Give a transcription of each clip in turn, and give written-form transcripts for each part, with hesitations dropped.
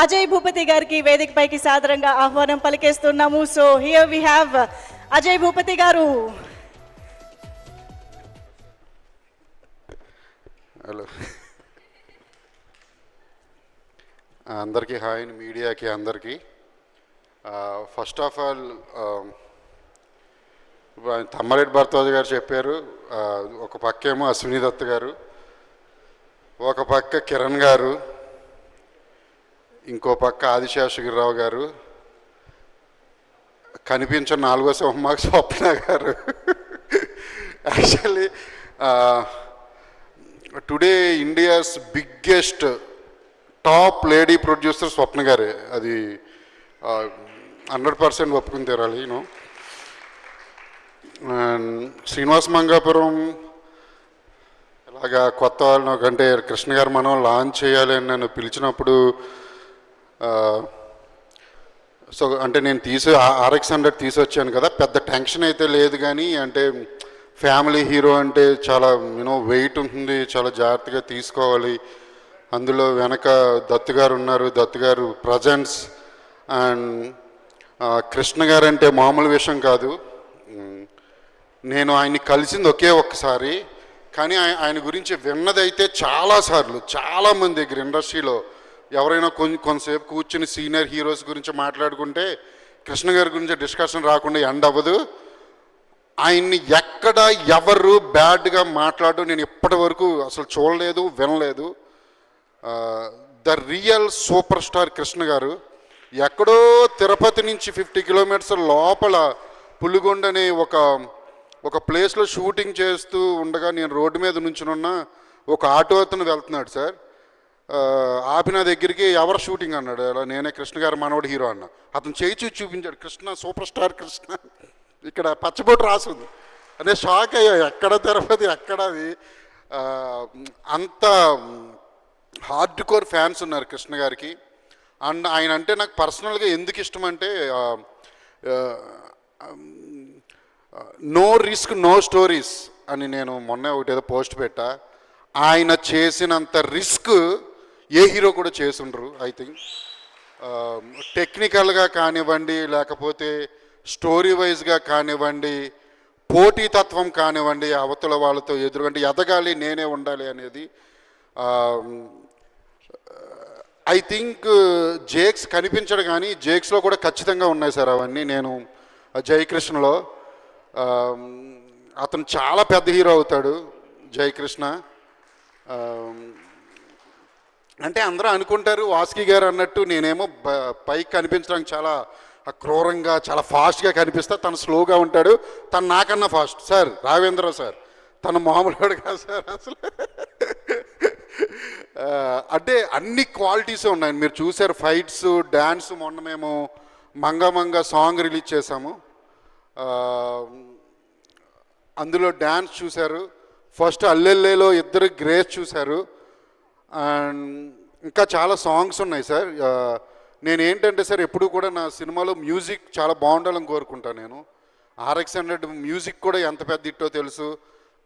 అజయ్ భూపతి గారికి వేదికపైకి సాదరంగా ఆహ్వానం పలికేస్తున్నాము. So here we have Ajay Bhupathi garu. Hello, అందరికీ హాయ్, మీడియాకి అందరికీ. First of all Tammareddy Bharadwaj garu చెప్పారు, ఒక పక్కేమో అశ్విని దత్ గారు, ఒక పక్క కిరణ్ గారు, ఇంకో పక్క ఆదిశేషగిరిరావు గారు, కనిపించిన నాలుగో సింహమాకు Swapna garu. Actually today India's biggest top lady producer Swapna గారే. అది 100% ఒప్పుకుని తీరాలి. యూనో, శ్రీనివాస్ మంగాపురం ఇలాగా కొత్త వాళ్ళను కంటే కృష్ణ గారు మనం లాంచ్ చేయాలి అని నన్ను పిలిచినప్పుడు, సో అంటే నేను RX100 తీసుకొచ్చాను కదా, పెద్ద టెన్షన్ అయితే లేదు. కానీ అంటే ఫ్యామిలీ హీరో అంటే చాలా వెయిట్ ఉంటుంది, చాలా జాగ్రత్తగా తీసుకోవాలి. అందులో వెనక దత్తు గారు ఉన్నారు, దత్తు గారు ప్రజెన్స్. అండ్ కృష్ణ గారు అంటే మామూలు విషయం కాదు. నేను ఆయన్ని కలిసింది ఒకే ఒక్కసారి, కానీ ఆయన గురించి విన్నదైతే చాలాసార్లు చాలామంది దగ్గర ఇండస్ట్రీలో ఎవరైనా కొంతసేపు కూర్చుని సీనియర్ హీరోస్ గురించి మాట్లాడుకుంటే కృష్ణ గారి గురించి డిస్కషన్ రాకుండా ఎండ్ అవ్వదు. ఆయన్ని ఎక్కడ ఎవరు బ్యాడ్గా మాట్లాడడం నేను ఇప్పటి వరకు అసలు చూడలేదు, వినలేదు. The real super star Krishna గారు. ఎక్కడో తిరుపతి నుంచి 50 కిలోమీటర్స్ లోపల పులిగొండ అనే ఒక ప్లేస్లో షూటింగ్ చేస్తూ ఉండగా నేను రోడ్డు మీద నుంచునున్న ఒక ఆటో అతను వెళ్తున్నాడు సార్. ఆపి నా దగ్గరికి ఎవరు షూటింగ్ అన్నాడు. అలా నేనే కృష్ణ గారు మనోడు హీరో అన్న. అతను చేయి చూపించాడు, కృష్ణ సూపర్ స్టార్ కృష్ణ, ఇక్కడ పచ్చబొట్టు రాసుంది అనే. షాక్ అయ్యా, ఎక్కడ తిరుపతి ఎక్కడ అది. అంత హార్డ్ కోర్ ఫ్యాన్స్ ఉన్నారు కృష్ణ గారికి. అండ్ ఆయన అంటే నాకు పర్సనల్గా ఎందుకు ఇష్టం అంటే, నో రిస్క్ నో స్టోరీస్ అని నేను మొన్న ఒకటి ఏదో పోస్ట్ పెట్టా. ఆయన చేసినంత రిస్క్ ఏ హీరో కూడా చేసుండ్రు. ఐ థింక్ టెక్నికల్గా కానివ్వండి, లేకపోతే స్టోరీ వైజ్గా కానివ్వండి, పోటీతత్వం కానివ్వండి, అవతల వాళ్ళతో ఎదురుగంటే ఎదగాలి, నేనే ఉండాలి అనేది. ఐ థింక్ జేక్స్ కనిపించడు, కానీ జేక్స్లో కూడా ఖచ్చితంగా ఉన్నాయి సార్ అవన్నీ. నేను జయకృష్ణలో అతను చాలా పెద్ద హీరో అవుతాడు జయకృష్ణ. అంటే అందరూ అనుకుంటారు వాసుకి గారు అన్నట్టు నేనేమో పైకి కనిపించడానికి చాలా క్రూరంగా చాలా ఫాస్ట్గా కనిపిస్తా, తను స్లోగా ఉంటాడు. తను నాకన్నా ఫాస్ట్ సార్. రావేంద్ర సార్ తను మామూలుడు కాదు సార్ అసలు. అంటే అన్ని క్వాలిటీస్ ఉన్నాయి. మీరు చూసారు ఫైట్స్, డ్యాన్స్. మొన్న మేము మంగ సాంగ్ రిలీజ్ చేశాము, అందులో డ్యాన్స్ చూశారు. ఫస్ట్ అల్లెల్లేలో ఇద్దరు గ్రేస్ చూశారు. అండ్ ఇంకా చాలా సాంగ్స్ ఉన్నాయి సార్. నేనేంటంటే సార్ ఎప్పుడు కూడా నా సినిమాలో మ్యూజిక్ చాలా బాగుండాలని కోరుకుంటాను నేను. RX100 మ్యూజిక్ కూడా ఎంత పెద్ద ఇట్టో తెలుసు.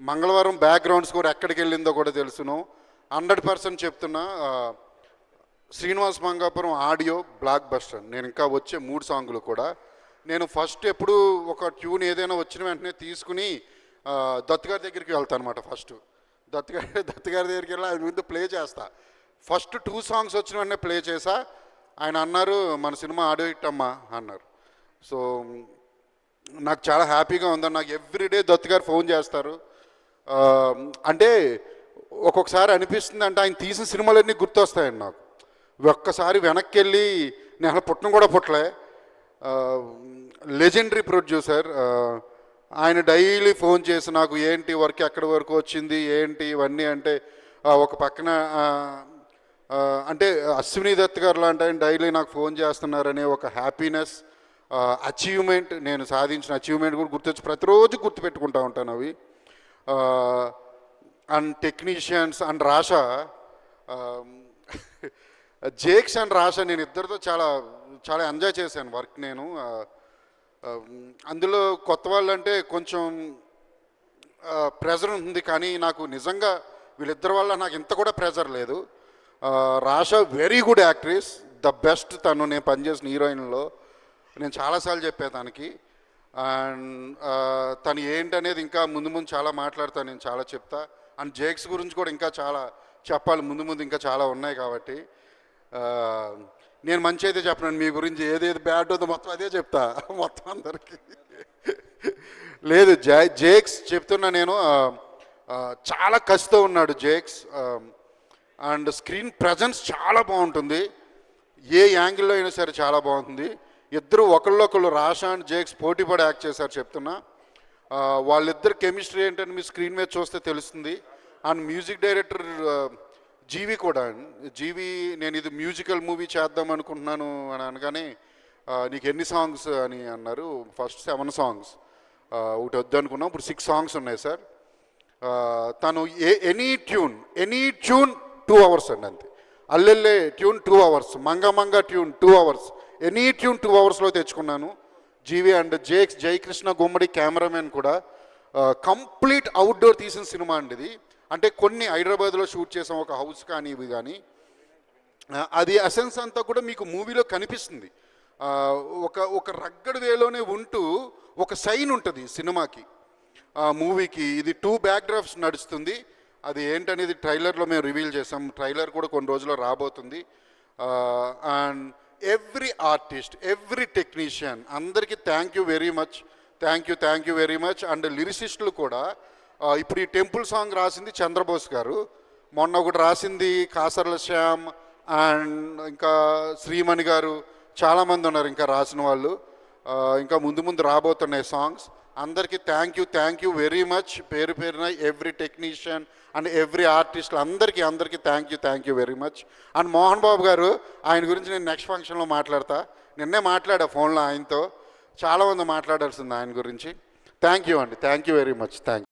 మంగళవారం బ్యాక్గ్రౌండ్స్ కూడా ఎక్కడికి వెళ్ళిందో కూడా తెలుసును. 100% చెప్తున్నా, Srinivas Mangapuram audio block buster. నేను ఇంకా వచ్చే 3 సాంగులు కూడా నేను ఫస్ట్ ఎప్పుడు ఒక ట్యూన్ ఏదైనా వచ్చిన వెంటనే తీసుకుని దత్తు గారి దగ్గరికి వెళ్తాను అనమాట. ఫస్ట్ దత్తు గారి దగ్గరికి వెళ్ళి ఆయన ముందు ప్లే చేస్తా. ఫస్ట్ 2 సాంగ్స్ వచ్చిన వెంటనే ప్లే చేసా. ఆయన అన్నారు, మన సినిమా ఆడియో హిట్ అమ్మా అన్నారు. సో నాకు చాలా హ్యాపీగా ఉందని. నాకు ఎవ్రీడే దత్తు గారు ఫోన్ చేస్తారు. అంటే ఒక్కొక్కసారి అనిపిస్తుంది, అంటే ఆయన తీసిన సినిమాలన్నీ గుర్తొస్తాయండి నాకు. ఒక్కసారి వెనక్కి వెళ్ళి నేను పుట్టడం కూడా పుట్టలే. Legendary producer. ఆయన డైలీ ఫోన్ చేసి నాకు ఏంటి వర్క్ ఎక్కడి వరకు వచ్చింది ఏంటి ఇవన్నీ. అంటే ఒక పక్కన అంటే అశ్విని దత్ గారు లాంటి ఆయన డైలీ నాకు ఫోన్ చేస్తున్నారనే ఒక హ్యాపీనెస్, అచీవ్మెంట్, నేను సాధించిన అచీవ్మెంట్ కూడా గుర్తొచ్చి ప్రతిరోజు గుర్తుపెట్టుకుంటూ ఉంటాను అవి. And technicians and Rasha, Jakes and Rasha, నేను ఇద్దరితో చాలా చాలా ఎంజాయ్ చేశాను వర్క్ నేను. అందులో కొత్త వాళ్ళు అంటే కొంచెం ప్రెజర్ ఉంది, కానీ నాకు నిజంగా వీళ్ళిద్దరి వల్ల నాకు ఇంత కూడా ప్రెజర్ లేదు. Rasha very good actress, the best. తను నేను పనిచేసిన హీరోయిన్లో నేను చాలాసార్లు చెప్పా తనకి. అండ్ తను ఏంటనేది ఇంకా ముందు ముందు చాలా మాట్లాడతాను, నేను చాలా చెప్తా. అండ్ జేక్స్ గురించి కూడా ఇంకా చాలా చెప్పాలి, ముందు ముందు ఇంకా చాలా ఉన్నాయి. కాబట్టి నేను మంచి అయితే చెప్పను, మీ గురించి ఏదేది బ్యాడ్ ఉందో మొత్తం అదే చెప్తా మొత్తం అందరికీ. లేదు జేక్స్ చెప్తున్నా నేను, చాలా కసితో ఉన్నాడు జేక్స్. అండ్ స్క్రీన్ ప్రజెన్స్ చాలా బాగుంటుంది, ఏ యాంగిల్లో అయినా సరే చాలా బాగుంటుంది. ఇద్దరు ఒకళ్ళొకళ్ళు, రాషా అండ్ జేక్స్ పోటీ పడి యాక్ట్ చేశారు చెప్తున్నా. వాళ్ళిద్దరు కెమిస్ట్రీ ఏంటని మీ స్క్రీన్ మీద చూస్తే తెలుస్తుంది. అండ్ మ్యూజిక్ డైరెక్టర్ జీవి కూడా. జీవి నేను ఇది మ్యూజికల్ మూవీ చేద్దాం అనుకుంటున్నాను అని అనగానే నీకు ఎన్ని సాంగ్స్ అని అన్నారు. ఫస్ట్ 7 సాంగ్స్, ఒకటి వద్దు అనుకున్నాం, ఇప్పుడు 6 సాంగ్స్ ఉన్నాయి సార్. తను ఎనీ ట్యూన్ 2 అవర్స్ అండి అంతే. అల్లెల్లే ట్యూన్ 2 అవర్స్, మంగ ట్యూన్ 2 అవర్స్, ఎనీ ట్యూన్ 2 అవర్స్లో తెచ్చుకున్నాను. GV and Jakes, Jayakrishna Gummadi cameraman కూడా. కంప్లీట్ అవుట్డోర్ తీసిన సినిమా అండి ఇది. అంటే కొన్ని హైదరాబాద్లో షూట్ చేసాం, ఒక హౌస్ కానీ ఇవి కానీ. అది ఎసెన్స్ అంతా కూడా మీకు మూవీలో కనిపిస్తుంది. ఒక రగ్గడ్ వేలోనే ఉంటూ ఒక సైన్ ఉంటుంది సినిమాకి, మూవీకి. ఇది 2 బ్యాక్డ్రాప్స్ నడుస్తుంది. అది ఏంటనేది ట్రైలర్లో మేము రివీల్ చేసాం. ట్రైలర్ కూడా కొన్ని రోజుల్లో రాబోతుంది. And every artist, every technician, అందరికీ thank you very much. And లిరిసిస్టులు కూడా. ఇప్పుడు ఈ టెంపుల్ సాంగ్ రాసింది చంద్రబోస్ గారు, మొన్న ఒకటి రాసింది కాసర్ల శ్యామ్, అండ్ ఇంకా శ్రీమణి గారు, చాలామంది ఉన్నారు ఇంకా రాసిన వాళ్ళు. ఇంకా ముందు రాబోతున్నాయి సాంగ్స్. అందరికీ థ్యాంక్ యూ వెరీ మచ్, పేరు పేరున every technician and every artist అందరికీ thank you very much. And Mohan Babu garu, ఆయన గురించి నేను నెక్స్ట్ ఫంక్షన్లో మాట్లాడతా. నిన్నే మాట్లాడా ఫోన్లో ఆయనతో, చాలామంది మాట్లాడాల్సింది ఆయన గురించి. థ్యాంక్ యూ అండి, థ్యాంక్ యూ వెరీ మచ్.